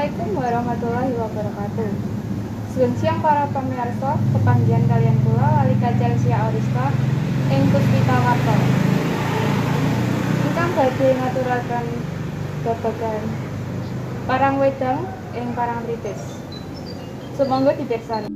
Assalamualaikum warahmatullahi wabarakatuh. Sugeng siang para pamirsa, kepanggihan kalian kula Walika Chelsea Auriska ing Puspita Warta. Ingkang badhe ngaturaken babagan parang wedang ing parang tritis. Sumangga dipirsani.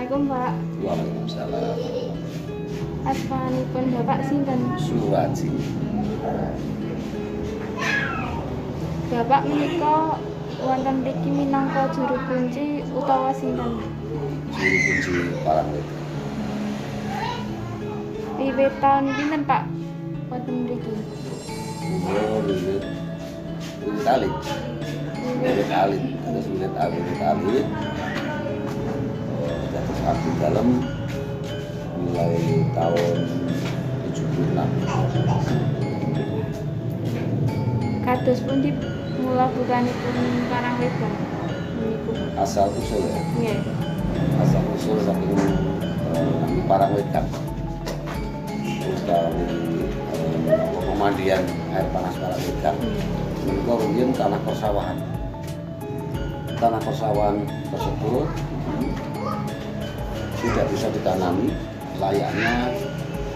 Assalamualaikum Pak. Waalaikumsalam. Asmanipun Bapak sinten? Suwaji. Bapak menika wonten mriki minangka juru kunci utawa sinten? Juru kunci parang wedang. Wiwit taun pinten Pak wonten mriki? Wiwit alit. Wiwit alit. Terus wiwit alit. Jatuh abdi dalam mulai tahun 76. Kados pundi mula bukanipun parang wedang niku? Asal usul ya. Nggih. Asal usul saking nami parang wedang. Utawi pemandian air panas parang wedang. Menika rumiyin tanah persawahan. Tanah persawahan tersebut tidak bisa ditanami layaknya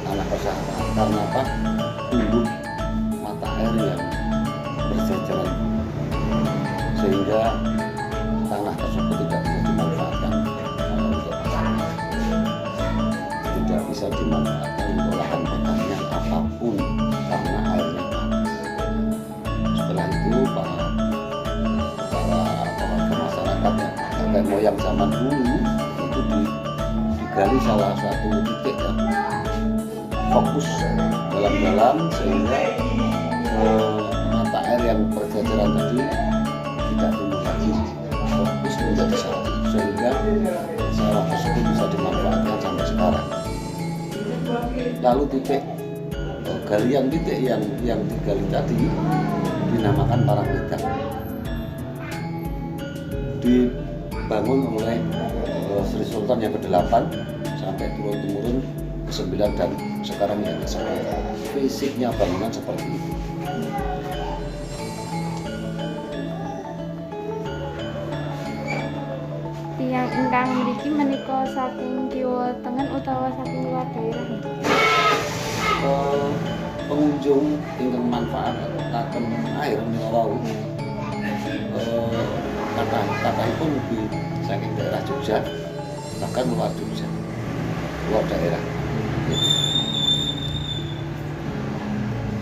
tanah persawahan karena apa? Tumbuh mata air yang berjajaran sehingga tanah tersebut tidak bisa dimanfaatkan untuk pasaran, tidak bisa dimanfaatkan untuk lahan pertanian apapun karena airnya panas. Setelah itu para masyarakat yang kakek moyang zaman dulu itu digali salah satu titik ya, fokus dalam-dalam sehingga mata air yang berjajaran tadi tidak tumbuh lagi, fokus menjadi satu sehingga sawah tersebut bisa dimanfaatkan sampai sekarang. Lalu titik galian titik yang digali tadi dinamakan parang wedang, dibangun oleh Sri Sultan yang ke-8 sampai turun-temurun ke-9 dan sekarang yang ke-10. Fisiknya bangunan seperti itu. Tiyang ingkang mriki menika saking kiwa tengen utawa saking luar daerah? Pengunjung ingkang manfaataken air menika wau. Kathahipun ugi saking daerah Jogja, bahkan luar Jogja, luar daerah.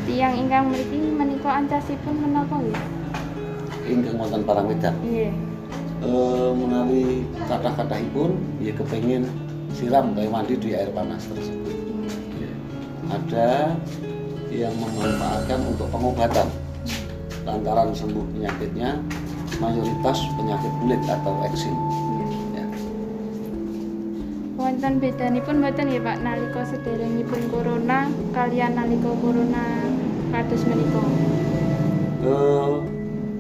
Tiyang ingkang mriki menika ancasipun menapa nggih? Ingkang wonten parang wedang. Nggih. Menawi kathah-kathahipun ya kepengin siram kaya mandi di air panas tersebut. Ada yang memanfaatkan untuk pengobatan lantaran sembuh penyakitnya, mayoritas penyakit kulit atau eksim. Ya. Wonten bedanipun mboten nggih Pak nalika sederengipun corona kaliyan nalika corona kados menika?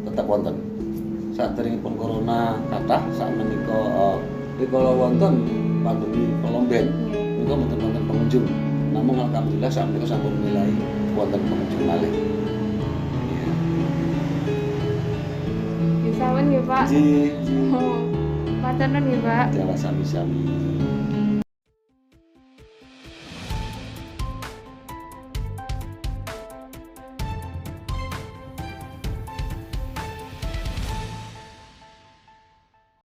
Tetap wonten. Saderengipun corona kathah sakmenika rikala wonten pandemi Kolomben menika mboten wonten pengunjung. Namun alhamdulillah saat menika sampun milai wonten pengunjung malih. Ya. Sawen nggih Pak. Nggih, Oh, matur nuwun nggih Pak. jalan sami-sami.